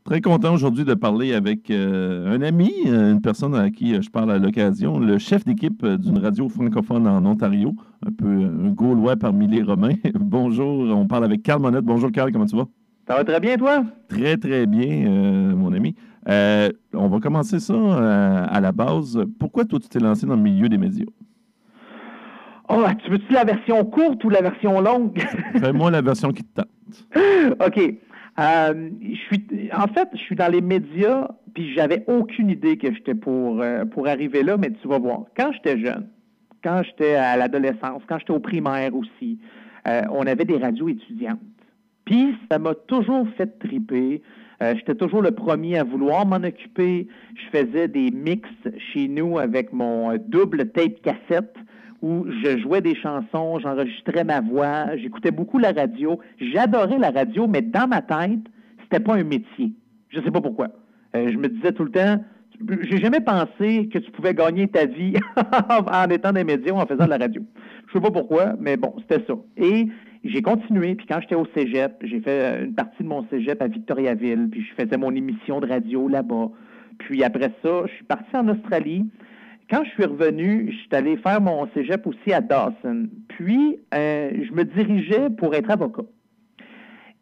Très content aujourd'hui de parler avec un ami, une personne à qui je parle à l'occasion, le chef d'équipe d'une radio francophone en Ontario, un peu un Gaulois parmi les Romains. Bonjour, on parle avec Carl Monette. Bonjour Carl, comment tu vas? Ça va très bien, toi? Très, très bien, mon ami. On va commencer ça à la base. Pourquoi toi tu t'es lancé dans le milieu des médias? Oh, tu veux-tu la version courte ou la version longue? Fais-moi la version qui te tente. OK. Je suis dans les médias, puis j'avais aucune idée que j'étais pour arriver là, mais tu vas voir. Quand j'étais jeune, quand j'étais à l'adolescence, quand j'étais au primaire aussi, on avait des radios étudiantes. Puis ça m'a toujours fait triper. J'étais toujours le premier à vouloir m'en occuper. Je faisais des mix chez nous avec mon double tape cassette où je jouais des chansons, j'enregistrais ma voix, j'écoutais beaucoup la radio. J'adorais la radio, mais dans ma tête, c'était pas un métier. Je sais pas pourquoi. Je me disais tout le temps, j'ai jamais pensé que tu pouvais gagner ta vie en étant des médias ou en faisant de la radio. Je sais pas pourquoi, mais bon, c'était ça. Et j'ai continué, puis quand j'étais au cégep, j'ai fait une partie de mon cégep à Victoriaville, puis je faisais mon émission de radio là-bas. Puis après ça, je suis parti en Australie. Quand je suis revenu, je suis allé faire mon cégep aussi à Dawson. Puis, je me dirigeais pour être avocat.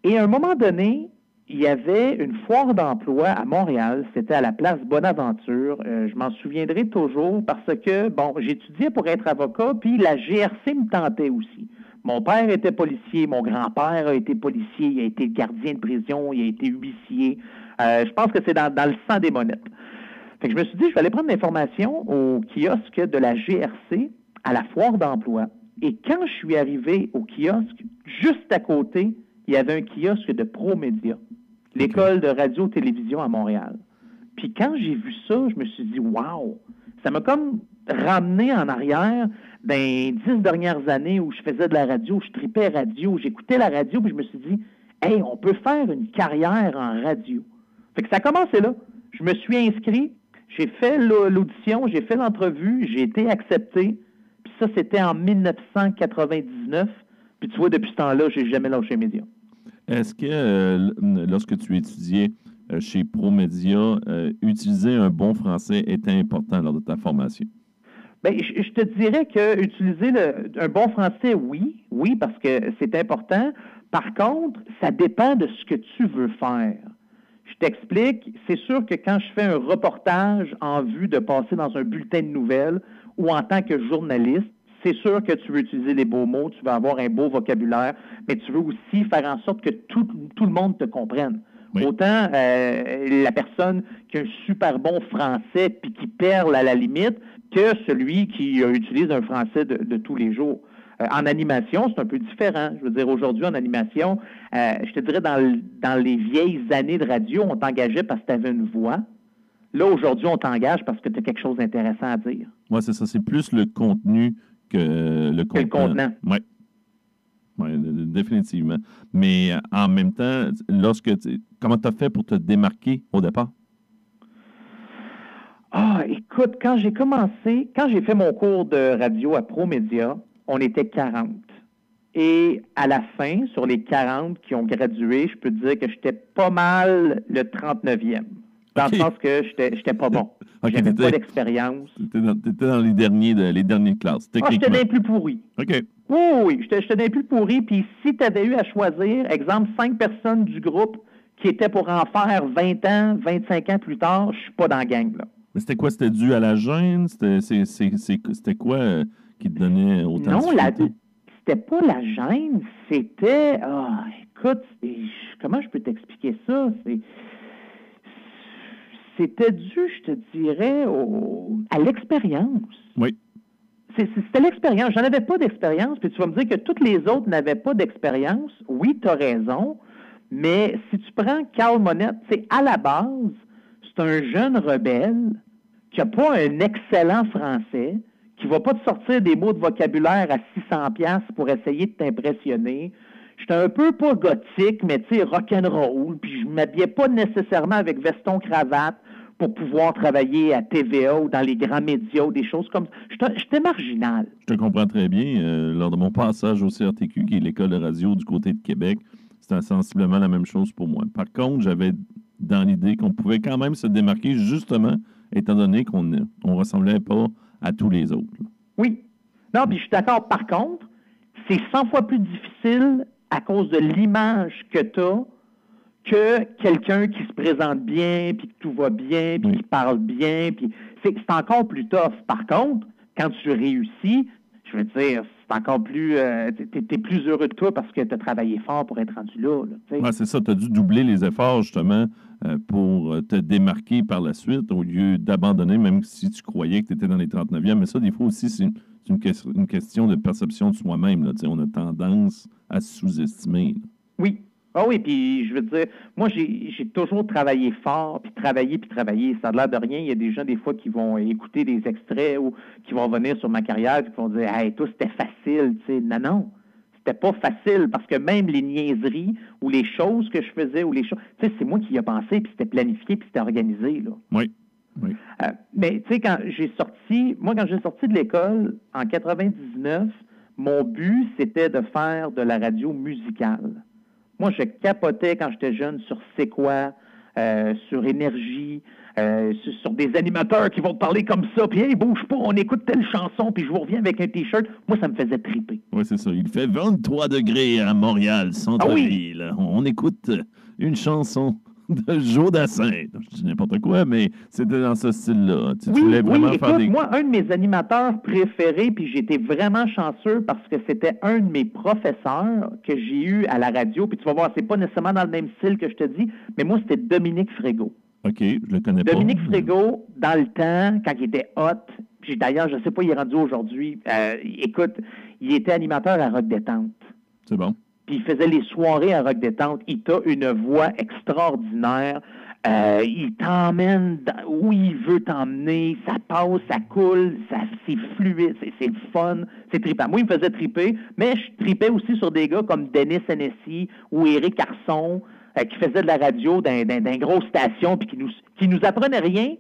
Et à un moment donné, il y avait une foire d'emploi à Montréal. C'était à la place Bonaventure. Je m'en souviendrai toujours parce que, bon, j'étudiais pour être avocat, puis la GRC me tentait aussi. Mon père était policier, mon grand-père a été policier, il a été gardien de prison, il a été huissier. Je pense que c'est dans le sang des monettes. Fait que je me suis dit, je vais aller prendre l'information au kiosque de la GRC à la foire d'emploi. Et quand je suis arrivé au kiosque, juste à côté, il y avait un kiosque de ProMédia, l'école de radio-télévision à Montréal. Puis quand j'ai vu ça, je me suis dit, wow! Ça m'a comme ramené en arrière dans les 10 dernières années où je faisais de la radio, je tripais radio, j'écoutais la radio, puis je me suis dit, hey, on peut faire une carrière en radio. Fait que ça a commencé là. Je me suis inscrit. J'ai fait l'audition, j'ai fait l'entrevue, j'ai été accepté. Puis ça, c'était en 1999. Puis tu vois, depuis ce temps-là, j'ai jamais lâché les médias. Est-ce que lorsque tu étudiais chez ProMédia, utiliser un bon français était important lors de ta formation? Bien, je te dirais que utiliser un bon français, oui, parce que c'est important. Par contre, ça dépend de ce que tu veux faire. Je t'explique, c'est sûr que quand je fais un reportage en vue de passer dans un bulletin de nouvelles ou en tant que journaliste, c'est sûr que tu veux utiliser les beaux mots, tu vas avoir un beau vocabulaire, mais tu veux aussi faire en sorte que tout le monde te comprenne. Oui. Autant la personne qui a un super bon français puis qui perle à la limite que celui qui utilise un français de tous les jours. En animation, c'est un peu différent. Je veux dire, aujourd'hui, en animation, je te dirais, dans les vieilles années de radio, on t'engageait parce que tu avais une voix. Là, aujourd'hui, on t'engage parce que tu as quelque chose d'intéressant à dire. Oui, c'est ça. C'est plus le contenu que le contenant. Que le contenant. Oui. Oui, définitivement. Mais en même temps, comment tu as fait pour te démarquer au départ? Ah, écoute, quand j'ai fait mon cours de radio à ProMédia, on était 40. Et à la fin, sur les 40 qui ont gradué, je peux te dire que j'étais pas mal le 39e. Dans le sens que j'étais pas bon. Okay, j'avais pas d'expérience. Tu étais dans les dernières classes, techniquement. J'étais dans les plus pourris. OK. Oui, j'étais dans les plus pourris. Puis si tu avais eu à choisir, exemple, 5 personnes du groupe qui étaient pour en faire 20 ans, 25 ans plus tard, je suis pas dans la gang, là. Mais c'était quoi? C'était dû à la gêne? C'était quoi qui te donnait autant de difficultés? Non, c'était pas la gêne, c'était... écoute, comment je peux t'expliquer ça? C'était dû, je te dirais, à l'expérience. Oui. C'était l'expérience. J'en avais pas d'expérience, puis tu vas me dire que toutes les autres n'avaient pas d'expérience. Oui, tu as raison, mais si tu prends Carl Monette, c'est à la base, c'est un jeune rebelle qui n'a pas un excellent français, qui ne va pas te sortir des mots de vocabulaire à 600$ pour essayer de t'impressionner. J'étais un peu pas gothique, mais tu sais, rock'n'roll, puis je m'habillais pas nécessairement avec veston-cravate pour pouvoir travailler à TVA ou dans les grands médias ou des choses comme ça. J'étais marginal. Je te comprends très bien. Lors de mon passage au CRTQ, qui est l'école de radio du côté de Québec, c'était sensiblement la même chose pour moi. Par contre, j'avais dans l'idée qu'on pouvait quand même se démarquer, justement, étant donné qu'on ne ressemblait pas à tous les autres. Là. Oui. Non, puis je suis d'accord. Par contre, c'est 100 fois plus difficile à cause de l'image que tu as que quelqu'un qui se présente bien, puis que tout va bien, puis qui parle bien. Puis c'est encore plus tough. Par contre, quand tu réussis, je veux dire, c'est encore plus... t'es plus heureux de toi parce que tu as travaillé fort pour être rendu là. Ouais, c'est ça. Tu as dû doubler les efforts, justement, pour te démarquer par la suite, au lieu d'abandonner, même si tu croyais que tu étais dans les 39e. Mais ça, des fois aussi, c'est une question de perception de soi-même. Là. On a tendance à se sous-estimer. Là. Oui. Ah oui, puis je veux dire, moi, j'ai toujours travaillé fort, puis travaillé. Ça a l'air de rien. Il y a des gens, des fois, qui vont écouter des extraits ou qui vont venir sur ma carrière et qui vont dire « Hey, toi, c'était facile. » Non. C'était pas facile parce que même les niaiseries ou les choses que je faisais ou les choses... c'est moi qui y ai pensé, puis c'était planifié, puis c'était organisé, là. Oui. Mais tu sais, quand j'ai sorti de l'école en 99, mon but, c'était de faire de la radio musicale. Moi, je capotais quand j'étais jeune sur C'est quoi, sur Énergie, sur des animateurs qui vont te parler comme ça, puis « Hey, bouge pas, on écoute telle chanson, puis je vous reviens avec un T-shirt. » Moi, ça me faisait triper. Oui, c'est ça. Il fait 23 degrés à Montréal, centre-ville. Ah oui. On écoute une chanson de Joe Dassin. Je dis n'importe quoi, mais c'était dans ce style-là. Tu voulais vraiment faire des... Moi, un de mes animateurs préférés, puis j'étais vraiment chanceux parce que c'était un de mes professeurs que j'ai eu à la radio. Puis tu vas voir, c'est pas nécessairement dans le même style que je te dis, mais moi, c'était Dominique Frégo. OK, je le connais pas. Dominique Frégo, dans le temps, quand il était hot, puis d'ailleurs, je sais pas, il est rendu aujourd'hui. Écoute, il était animateur à Rock Détente. C'est bon. Puis il faisait les soirées à Rock Détente. Il a une voix extraordinaire. Il t'emmène où il veut t'emmener. Ça passe, ça coule, c'est fluide, c'est le fun, c'est trippant. Moi, il me faisait triper, mais je tripais aussi sur des gars comme Denis Hennessy ou Éric Carson, qui faisaient de la radio dans grosse station, puis qui nous apprenaient rien,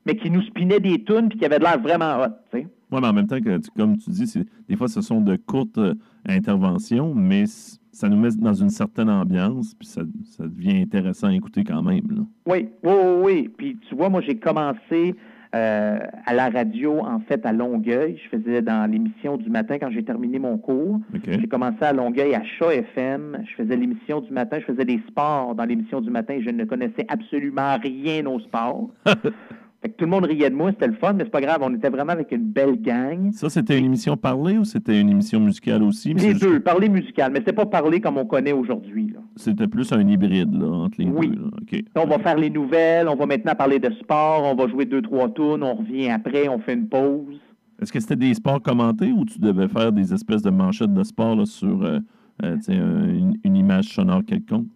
mais qui nous spinaient des tunes, puis qui avaient de l'air vraiment hot, tu sais. Oui, mais en même temps, comme tu dis, des fois, ce sont de courtes interventions, mais ça nous met dans une certaine ambiance, puis ça devient intéressant à écouter quand même. Là. Oui. Puis tu vois, moi, j'ai commencé à la radio, en fait, à Longueuil. Je faisais dans l'émission du matin quand j'ai terminé mon cours. Okay. J'ai commencé à Longueuil, à Chat FM. Je faisais l'émission du matin. Je faisais des sports dans l'émission du matin. Je ne connaissais absolument rien aux sports. Fait que tout le monde riait de moi, c'était le fun, mais c'est pas grave, on était vraiment avec une belle gang. Ça, c'était une émission parlée ou c'était une émission musicale aussi? Les deux, parler musical, mais c'était pas parler comme on connaît aujourd'hui. Là. C'était plus un hybride là, entre les deux. Là. Okay. On va faire les nouvelles, on va maintenant parler de sport, on va jouer 2-3 tunes, on revient après, on fait une pause. Est-ce que c'était des sports commentés ou tu devais faire des espèces de manchettes de sport là, sur une image sonore quelconque?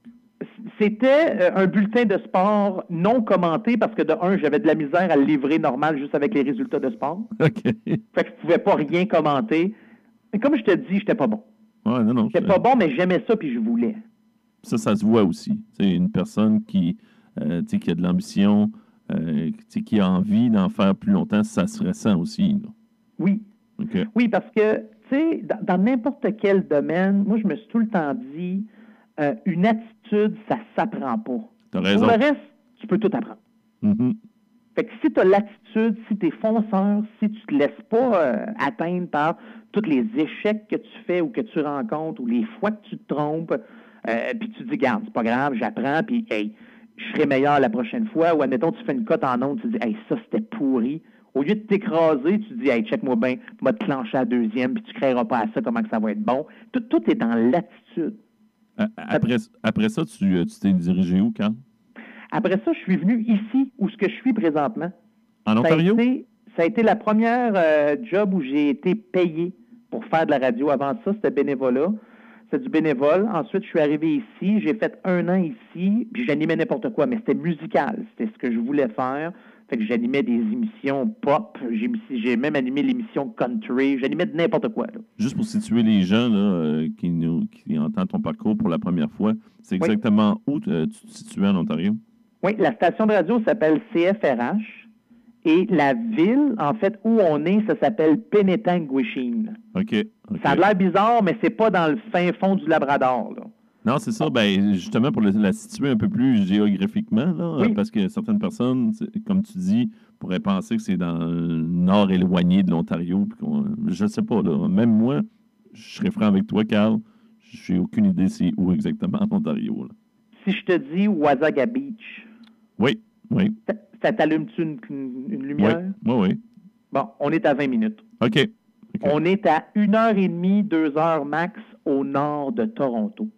C'était un bulletin de sport non commenté parce que, de un, j'avais de la misère à le livrer normal juste avec les résultats de sport. OK. Fait que je pouvais pas rien commenter. Mais comme je te dis, j'étais pas bon. Ouais, non. J'étais pas bon, mais j'aimais ça puis je voulais. Ça se voit aussi. C'est une personne qui a de l'ambition, qui a envie d'en faire plus longtemps, ça se ressent aussi. Là. Oui. Okay. Oui, parce que, tu sais, dans n'importe quel domaine, moi, je me suis tout le temps dit, une attitude, ça s'apprend pas. T'as raison. Pour le reste, tu peux tout apprendre. Mm-hmm. Fait que si tu as l'attitude, si tu es fonceur, si tu te laisses pas atteindre par tous les échecs que tu fais ou que tu rencontres ou les fois que tu te trompes, puis tu te dis, garde, c'est pas grave, j'apprends, puis hey, je serai meilleur la prochaine fois, ou admettons, tu fais une cote en ondes, tu te dis, hey, ça, c'était pourri. Au lieu de t'écraser, tu te dis, hey, check-moi bien, tu vas te clencher à la deuxième, puis tu ne créeras pas à ça, comment que ça va être bon. Tout est dans l'attitude. Après ça, tu t'es dirigé où, Carl? Après ça, je suis venu ici, où ce que je suis présentement. En Ontario? Ça a été la première job où j'ai été payé pour faire de la radio. Avant ça, c'était bénévolat. C'était du bénévole. Ensuite, je suis arrivé ici. J'ai fait 1 an ici, puis j'animais n'importe quoi, mais c'était musical. C'était ce que je voulais faire. Fait que j'animais des émissions pop. J'ai même animé l'émission country. J'animais de n'importe quoi. Là. Juste pour situer les gens là, qui entendent ton parcours pour la première fois, c'est exactement où tu te situais en Ontario? Oui, la station de radio s'appelle CFRH et la ville, en fait, où on est, ça s'appelle Penetanguishene. OK. Ça a l'air bizarre, mais c'est pas dans le fin fond du Labrador. Là. Non, c'est ça. Ben, justement, pour la situer un peu plus géographiquement, là, Oui, parce que certaines personnes, comme tu dis, pourraient penser que c'est dans le nord éloigné de l'Ontario. Je ne sais pas, là. Même moi, je serais franc avec toi, Carl. Je n'ai aucune idée c'est où exactement en Ontario, là. si je te dis Wasaga Beach, Oui, oui, ça t'allume-tu une oui, lumière? oui, oui. Bon, on est à 20 minutes. OK. OK. On est à 1h30, 2 heures max au nord de Toronto.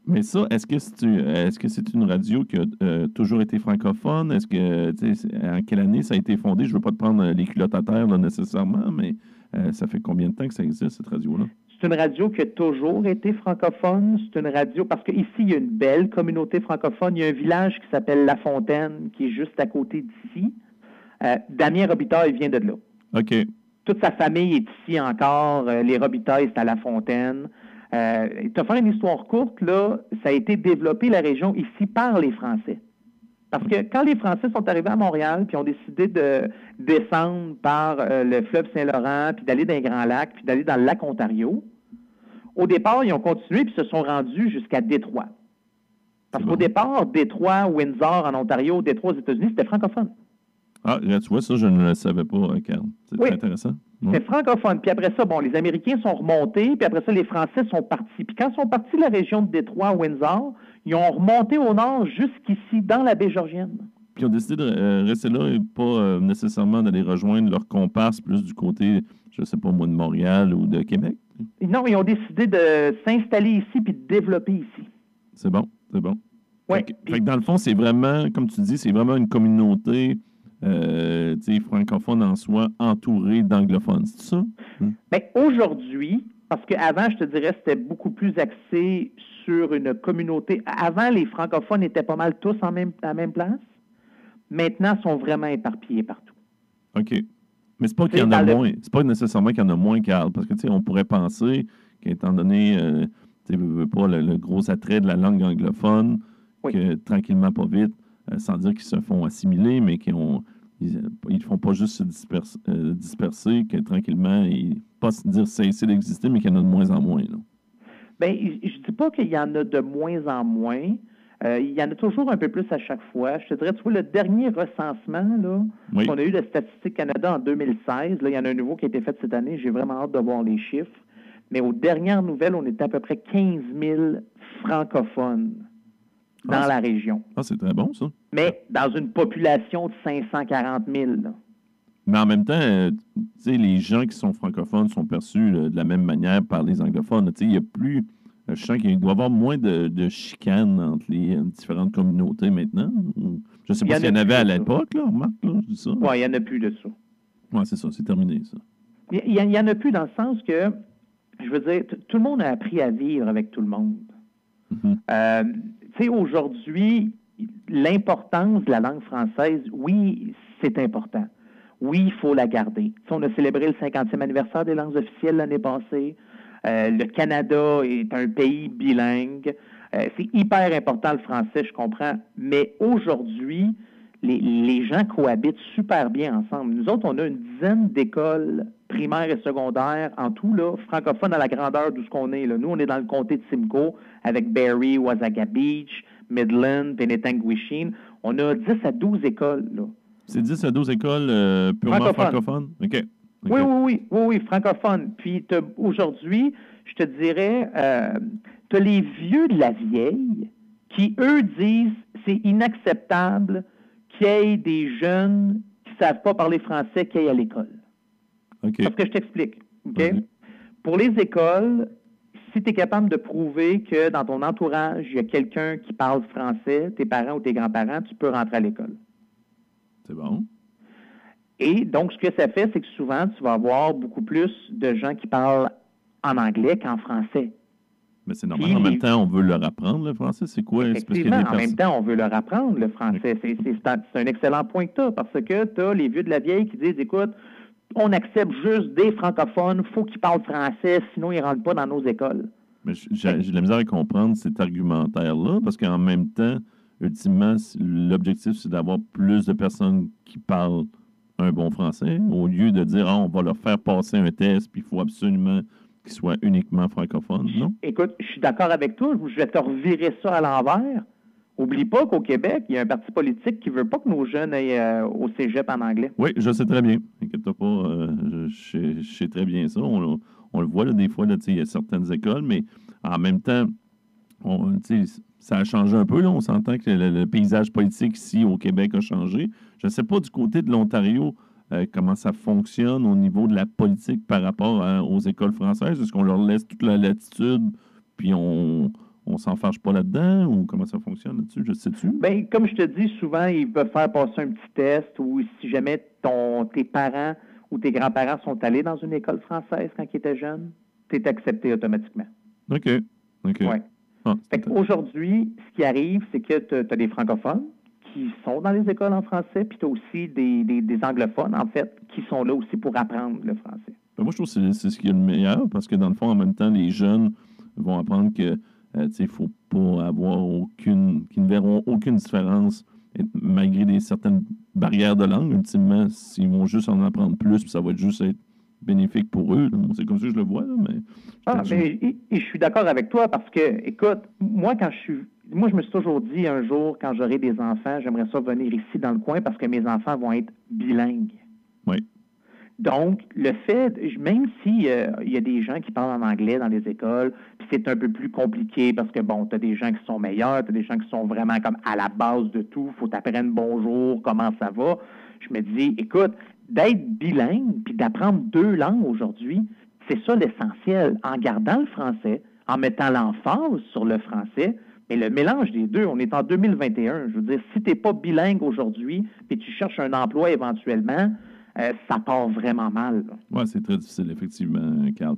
Mais ça, est-ce que c'est une radio qui a toujours été francophone? Est-ce que, tu sais, en quelle année ça a été fondé? Je ne veux pas te prendre les culottes à terre, là, nécessairement, mais ça fait combien de temps que ça existe, cette radio-là? C'est une radio qui a toujours été francophone. C'est une radio, parce qu'ici, il y a une belle communauté francophone. Il y a un village qui s'appelle La Fontaine, qui est juste à côté d'ici. Damien Robitaille vient de là. OK. Toute sa famille est ici encore. Les Robitaille, c'est à La Fontaine. Te faire une histoire courte, là, ça a été développé, la région, ici, par les Français. Parce que quand les Français sont arrivés à Montréal, puis ont décidé de descendre par le fleuve Saint-Laurent, puis d'aller dans les Grands Lacs, puis d'aller dans le lac Ontario, au départ, ils ont continué, puis se sont rendus jusqu'à Détroit. Parce qu'au départ, Détroit, Windsor en Ontario, Détroit aux États-Unis, c'était francophone. Ah, là, tu vois, ça, je ne le savais pas, Carl. C'est Oui. très intéressant. Ouais. C'était francophone. Puis après ça, bon, les Américains sont remontés, puis après ça, les Français sont partis. Puis quand ils sont partis de la région de Détroit, Windsor, ils ont remonté au nord jusqu'ici, dans la baie Georgienne. Puis ils ont décidé de rester là et pas nécessairement d'aller rejoindre leurs comparses plus du côté, je ne sais pas moi, de Montréal ou de Québec. Non, ils ont décidé de s'installer ici puis de développer ici. C'est bon, c'est bon. Oui. Fait que dans le fond, c'est vraiment, comme tu dis, c'est vraiment une communauté francophone en soi, entourée d'anglophones. C'est ça? Bien, aujourd'hui, parce qu'avant, je te dirais, c'était beaucoup plus axé sur une communauté. Avant, les francophones étaient pas mal tous à la même place. Maintenant, ils sont vraiment éparpillés partout. OK. Mais c'est pas qu'il y en a moins. C'est pas nécessairement qu'il y en a moins, Carl. Parce que, tu sais, on pourrait penser qu'étant donné, tu sais, pas le gros attrait de la langue anglophone, Oui. que tranquillement, pas vite, sans dire qu'ils se font assimiler, mais qu'ils ne font pas juste se disperser, que tranquillement, pas dire cesser d'exister, mais qu'il y en a de moins en moins. Bien, je ne dis pas qu'il y en a de moins en moins. Il y en a toujours un peu plus à chaque fois. Je te dirais, tu vois, le dernier recensement là, Oui. qu'on a eu de Statistique Canada en 2016, là, il y en a un nouveau qui a été fait cette année. J'ai vraiment hâte de voir les chiffres. Mais aux dernières nouvelles, on était à peu près 15 000 francophones dans la région. Ah, c'est très bon, ça. Mais dans une population de 540 000. Là. Mais en même temps, tu sais, les gens qui sont francophones sont perçus de la même manière par les anglophones. Tu sais, il y a plus... Je sens qu'il doit y avoir moins de chicanes entre les différentes communautés maintenant. Je ne sais pas s'il y en avait à l'époque, là, remarque, là, je dis ça. Oui, il n'y en a plus de ça. Oui, c'est ça, c'est terminé, ça. Il n'y en a plus dans le sens que, je veux dire, tout le monde a appris à vivre avec tout le monde. Mm-hmm. Tu sais, aujourd'hui, l'importance de la langue française, oui, c'est important. Oui, il faut la garder. T'sais, on a célébré le 50e anniversaire des langues officielles l'année passée. Le Canada est un pays bilingue. C'est hyper important le français, je comprends. Mais aujourd'hui, les gens cohabitent super bien ensemble. Nous autres, on a une dizaine d'écoles primaires et secondaires en tout, là, francophones à la grandeur d'où ce qu'on est. Là. Nous, on est dans le comté de Simcoe avec Barrie, Wasaga Beach, Midland, Penetanguishene. On a 10 à 12 écoles. Là. C'est 10 à 12 écoles purement francophones? OK. Oui, francophones. Puis aujourd'hui, je te dirais, tu as les vieux de la vieille qui, eux, disent c'est inacceptable qu'il y ait des jeunes qui ne savent pas parler français qui aillent à l'école. Okay. Parce que je t'explique. Okay? Pour les écoles, si tu es capable de prouver que dans ton entourage, il y a quelqu'un qui parle français, tes parents ou tes grands-parents, tu peux rentrer à l'école. C'est bon. Et donc, ce que ça fait, c'est que souvent, tu vas avoir beaucoup plus de gens qui parlent en anglais qu'en français. Mais c'est normal. En même temps, on veut leur apprendre le français. C'est quoi? Effectivement, en même temps, on veut leur apprendre le français. C'est un excellent point que tu as, parce que tu as les vieux de la vieille qui disent, écoute, on accepte juste des francophones, il faut qu'ils parlent français, sinon ils ne rentrent pas dans nos écoles. Mais j'ai de la misère à comprendre cet argumentaire-là, parce qu'en même temps, ultimement, l'objectif, c'est d'avoir plus de personnes qui parlent un bon français, au lieu de dire, on va leur faire passer un test, puis il faut absolument qui soit uniquement francophone, non? Écoute, je suis d'accord avec toi. Je vais te revirer ça à l'envers. Oublie pas qu'au Québec, il y a un parti politique qui veut pas que nos jeunes aillent au cégep en anglais. Oui, je sais très bien. Inquiète-toi pas, je sais très bien ça. On le voit là, des fois, là, il y a certaines écoles, mais en même temps, ça a changé un peu. Là. On s'entend que le paysage politique ici au Québec a changé. Je ne sais pas du côté de l'Ontario comment ça fonctionne au niveau de la politique par rapport aux écoles françaises. Est-ce qu'on leur laisse toute la latitude, puis on s'en fâche pas là-dedans, ou comment ça fonctionne là-dessus? Je sais-tu? Bien, comme je te dis, souvent, ils peuvent faire passer un petit test, ou si jamais tes parents ou tes grands-parents sont allés dans une école française quand ils étaient jeunes, tu es accepté automatiquement. OK. Ouais. Aujourd'hui, ce qui arrive, c'est que tu as des francophones qui sont dans les écoles en français, puis tu as aussi des anglophones, en fait, qui sont là aussi pour apprendre le français. Ben moi, je trouve que c'est ce qui est le meilleur, parce que dans le fond, en même temps, les jeunes vont apprendre que il ne faut pas avoir qu'ils ne verront aucune différence, malgré certaines barrières de langue, ultimement, s'ils vont juste en apprendre plus, puis ça va juste être bénéfique pour eux. C'est comme ça que je le vois, là, mais... mais je suis d'accord avec toi, parce que, écoute, moi, je me suis toujours dit, un jour, quand j'aurai des enfants, j'aimerais ça venir ici dans le coin, parce que mes enfants vont être bilingues. Oui. Donc, le fait, même s'il y a des gens qui parlent en anglais dans les écoles, puis c'est un peu plus compliqué parce que, bon, tu as des gens qui sont meilleurs, tu as des gens qui sont vraiment comme à la base de tout, il faut t'apprendre bonjour, comment ça va. Je me dis, écoute, d'être bilingue puis d'apprendre 2 langues aujourd'hui, c'est ça l'essentiel. En gardant le français, en mettant l'emphase sur le français, mais le mélange des deux, on est en 2021. Je veux dire, si tu n'es pas bilingue aujourd'hui puis tu cherches un emploi éventuellement, ça part vraiment mal. Oui, c'est très difficile, effectivement, Carl.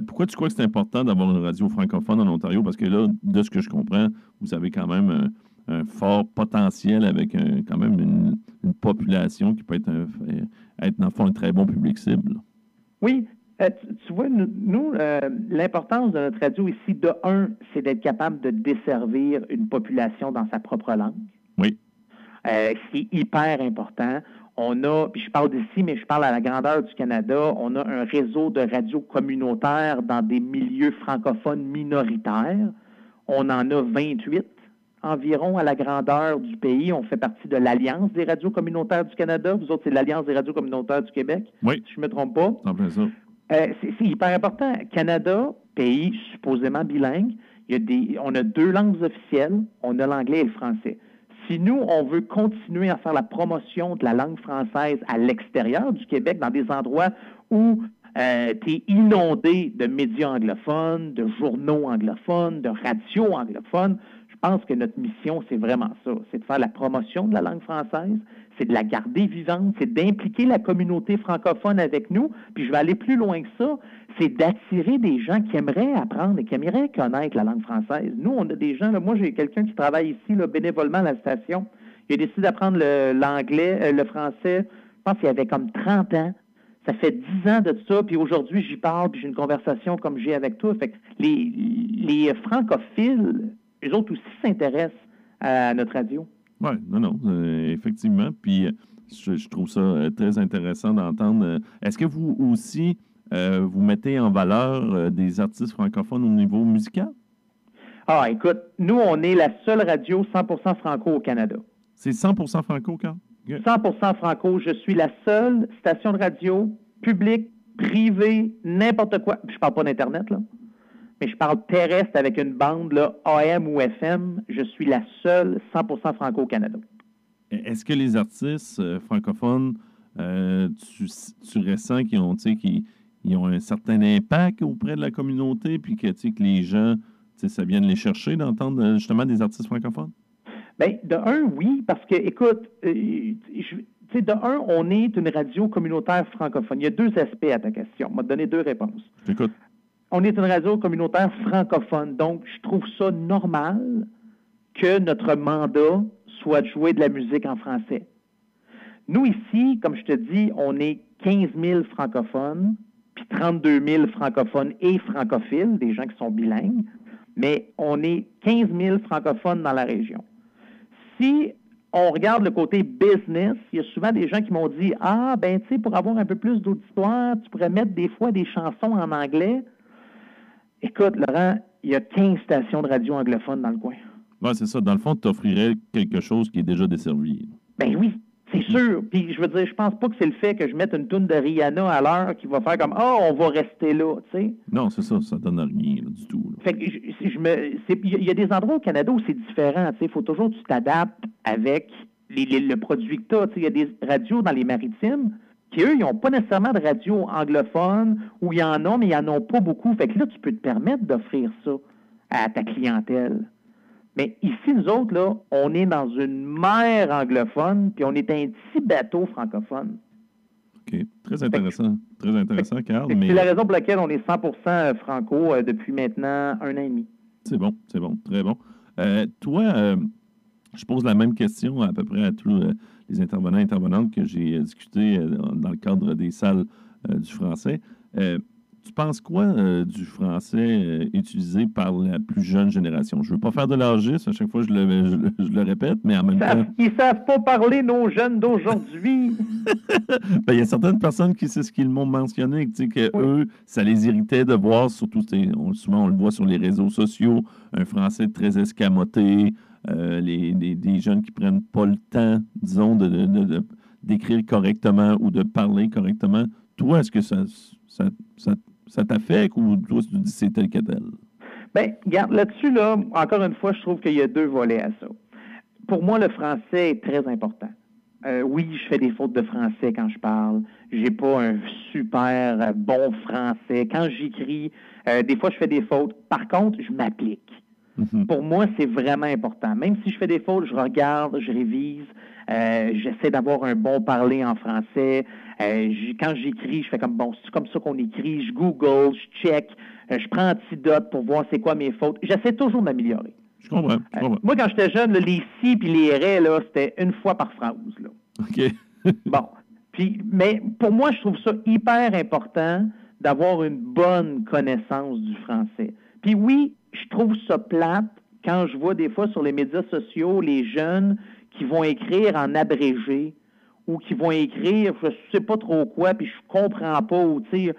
Pourquoi tu crois que c'est important d'avoir une radio francophone en Ontario? Parce que là, de ce que je comprends, vous avez quand même un fort potentiel avec quand même une population qui peut être, dans le fond, un très bon public cible. Oui. Tu vois, nous l'importance de notre radio ici, de un, c'est d'être capable de desservir une population dans sa propre langue. Oui. C'est hyper important. Puis je parle d'ici, mais je parle à la grandeur du Canada, on a un réseau de radios communautaires dans des milieux francophones minoritaires. On en a 28 environ à la grandeur du pays. On fait partie de l'Alliance des radios communautaires du Canada. Vous autres, c'est l'Alliance des radios communautaires du Québec, oui. Si je ne me trompe pas. C'est en plein ça. C'est hyper important. Canada, pays supposément bilingue, on a 2 langues officielles, on a l'anglais et le français. Si nous, on veut continuer à faire la promotion de la langue française à l'extérieur du Québec, dans des endroits où tu es inondé de médias anglophones, de journaux anglophones, de radios anglophones, je pense que notre mission, c'est vraiment ça. C'est de faire la promotion de la langue française, c'est de la garder vivante, c'est d'impliquer la communauté francophone avec nous. Puis je vais aller plus loin que ça, c'est d'attirer des gens qui aimeraient apprendre et qui aimeraient connaître la langue française. Nous, on a des gens, là, moi j'ai quelqu'un qui travaille ici là, bénévolement à la station. Il a décidé d'apprendre l'anglais, le français, je pense qu'il avait comme 30 ans. Ça fait 10 ans de ça, puis aujourd'hui j'y parle, puis j'ai une conversation comme j'ai avec toi. Fait que les francophiles, eux autres aussi s'intéressent à notre radio. Oui, non, effectivement. Puis je trouve ça très intéressant d'entendre. Est-ce que vous aussi, vous mettez en valeur des artistes francophones au niveau musical? Ah, écoute, nous, on est la seule radio 100% franco au Canada. C'est 100% franco, Carl? 100% franco. Je suis la seule station de radio publique, privée, n'importe quoi. Je parle pas d'Internet, là. Mais je parle terrestre avec une bande, là, AM ou FM. Je suis la seule 100% franco au Canada. Est-ce que les artistes francophones, tu ressens qu'ils ont un certain impact auprès de la communauté, puis que les gens, ça vient de les chercher d'entendre justement des artistes francophones? Bien, de un, oui, parce que, écoute, de un, on est une radio communautaire francophone. Il y a 2 aspects à ta question. On m'a donné 2 réponses. J'écoute. On est une radio communautaire francophone, donc je trouve ça normal que notre mandat soit de jouer de la musique en français. Nous, ici, comme je te dis, on est 15 000 francophones, puis 32 000 francophones et francophiles, des gens qui sont bilingues, mais on est 15 000 francophones dans la région. Si on regarde le côté business, il y a souvent des gens qui m'ont dit « Ah, ben tu sais, pour avoir un peu plus d'auditoire, tu pourrais mettre des fois des chansons en anglais. » Écoute, Laurent, il y a 15 stations de radio anglophones dans le coin. Oui, c'est ça. Dans le fond, tu offrirais quelque chose qui est déjà desservi. Ben oui, c'est sûr. Puis je veux dire, je pense pas que c'est le fait que je mette une toune de Rihanna à l'heure qui va faire comme on va rester là, tu sais. Non, c'est ça, ça donne rien là, du tout. Là. Fait que il y a des endroits au Canada où c'est différent, tu sais. Il faut toujours que tu t'adaptes avec le produit que tu as. Il y a des radios dans les maritimes qui, eux, ils n'ont pas nécessairement de radio anglophone, ou il y en a, mais ils n'en ont pas beaucoup. Fait que là, tu peux te permettre d'offrir ça à ta clientèle. Mais ici, nous autres, là, on est dans une mer anglophone, puis on est un petit bateau francophone. OK. Très intéressant. Très intéressant, Carl. C'est la raison pour laquelle on est 100% franco depuis maintenant 1 an et demi. C'est bon. Très bon. Toi, je pose la même question à peu près à tous les intervenants et intervenantes que j'ai discuté dans le cadre des salles du français. Tu penses quoi du français utilisé par la plus jeune génération? Je ne veux pas faire de l'âgisme, à chaque fois je le répète, mais en même temps... Ils ne savent pas parler, nos jeunes d'aujourd'hui. Ben, il y a certaines personnes qui, c'est ce qu'ils m'ont mentionné, que eux, ça les irritait de voir, surtout, souvent on le voit sur les réseaux sociaux, un français très escamoté, des jeunes qui prennent pas le temps, disons, d'écrire correctement ou de parler correctement. Toi, est-ce que ça t'affecte ou toi, tu dis c'est tel que tel? Bien, regarde, là-dessus, là, encore une fois, je trouve qu'il y a 2 volets à ça. Pour moi, le français est très important. Oui, je fais des fautes de français quand je parle. J'ai pas un super bon français. Quand j'écris, des fois, je fais des fautes. Par contre, je m'applique. Mm-hmm. Pour moi, c'est vraiment important. Même si je fais des fautes, je regarde, je révise. J'essaie d'avoir un bon parler en français. Quand j'écris, je fais comme, bon, c'est comme ça qu'on écrit. Je Google, je check, je prends antidote pour voir c'est quoi mes fautes. J'essaie toujours de m'améliorer. Je comprends. Moi, quand j'étais jeune, là, les si puis les ré, là, c'était une fois par phrase. Là. OK. Bon. Mais pour moi, je trouve ça hyper important d'avoir une bonne connaissance du français. Puis oui, je trouve ça plate quand je vois des fois sur les médias sociaux les jeunes qui vont écrire en abrégé ou qui vont écrire je sais pas trop quoi, puis je comprends pas, ou tu sais,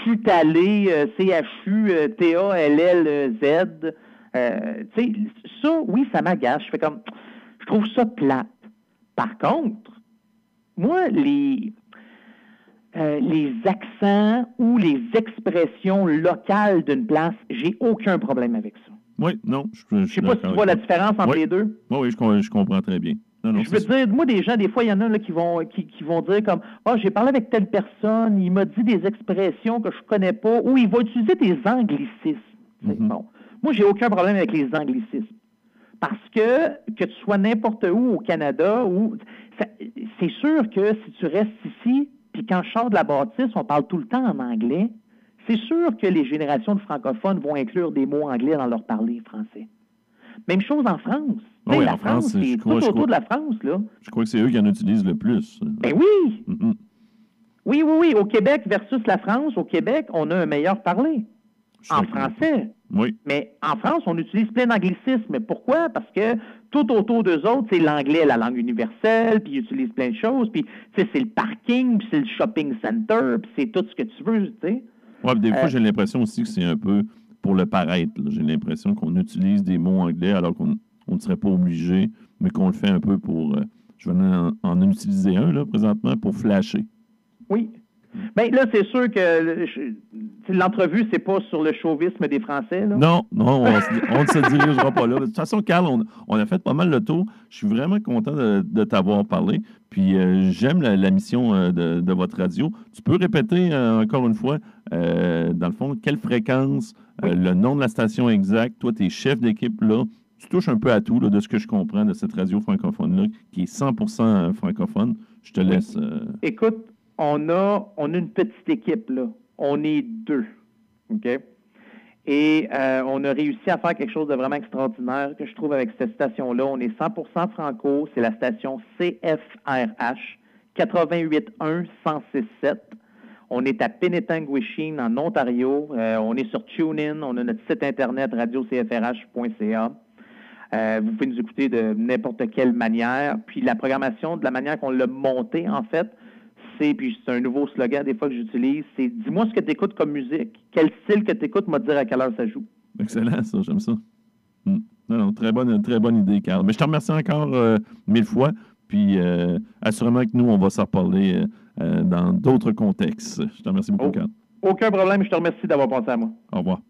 chutalé, C-H-U-T-A-L-L-Z. Tu sais, ça, oui, ça m'agace. Je trouve ça plate. Par contre, moi, les accents ou les expressions locales d'une place, j'ai aucun problème avec ça. Oui, non. Je sais pas si tu vois la différence entre les deux. Oui, je comprends très bien. Non, je veux dire, moi, des gens, des fois, il y en a là, qui vont dire comme j'ai parlé avec telle personne, il m'a dit des expressions que je connais pas, ou il va utiliser des anglicismes. Mm-hmm. Bon. Moi, j'ai aucun problème avec les anglicismes. Parce que tu sois n'importe où au Canada, c'est sûr que si tu restes ici, puis quand je sors de la bâtisse, on parle tout le temps en anglais, c'est sûr que les générations de francophones vont inclure des mots anglais dans leur parler français. Même chose en France. Oh oui, la France, c'est tout autour de la France, là. Je crois que c'est eux qui en utilisent le plus. Ben oui! Mm-hmm. Oui. Au Québec versus la France, au Québec, on a un meilleur parler en français. Oui. Mais en France, on utilise plein d'anglicismes. Pourquoi? Parce que tout autour d'eux autres, c'est l'anglais, la langue universelle, puis ils utilisent plein de choses, puis c'est le parking, puis c'est le shopping center, puis c'est tout ce que tu veux, tu sais. Oui, des fois, j'ai l'impression aussi que c'est un peu pour le paraître. Là. J'ai l'impression qu'on utilise des mots anglais alors qu'on ne serait pas obligé, mais qu'on le fait un peu pour... je venais en utiliser un, là, présentement, pour flasher. Oui. Bien, là, c'est sûr que l'entrevue, c'est pas sur le chauvisme des Français, là. Non, on ne se dirigera pas là. De toute façon, Carl, on a fait pas mal le tour. Je suis vraiment content de t'avoir parlé. Puis, j'aime la mission de votre radio. Tu peux répéter encore une fois, dans le fond, quelle fréquence, le nom de la station exacte. Toi, tu es chef d'équipe là. Tu touches un peu à tout, là, de ce que je comprends de cette radio francophone-là, qui est 100% francophone. Je te laisse... Écoute, on a une petite équipe, là. On est 2, OK? Et on a réussi à faire quelque chose de vraiment extraordinaire que je trouve avec cette station-là. On est 100% franco. C'est la station CFRH 88.1 106.7. On est à Penetanguishene, en Ontario. On est sur TuneIn. On a notre site Internet radiocfrh.ca. Vous pouvez nous écouter de n'importe quelle manière. Puis la programmation, de la manière qu'on l'a montée, en fait, sais, puis c'est un nouveau slogan des fois que j'utilise, c'est « Dis-moi ce que tu écoutes comme musique. Quel style que tu écoutes, m'a dire à quelle heure ça joue. » Excellent, ça, j'aime ça. Non, très bonne idée, Carl. Mais je te remercie encore 1000 fois. Puis, assurément que nous, on va s'en reparler dans d'autres contextes. Je te remercie beaucoup, Carl. Aucun problème. Je te remercie d'avoir pensé à moi. Au revoir.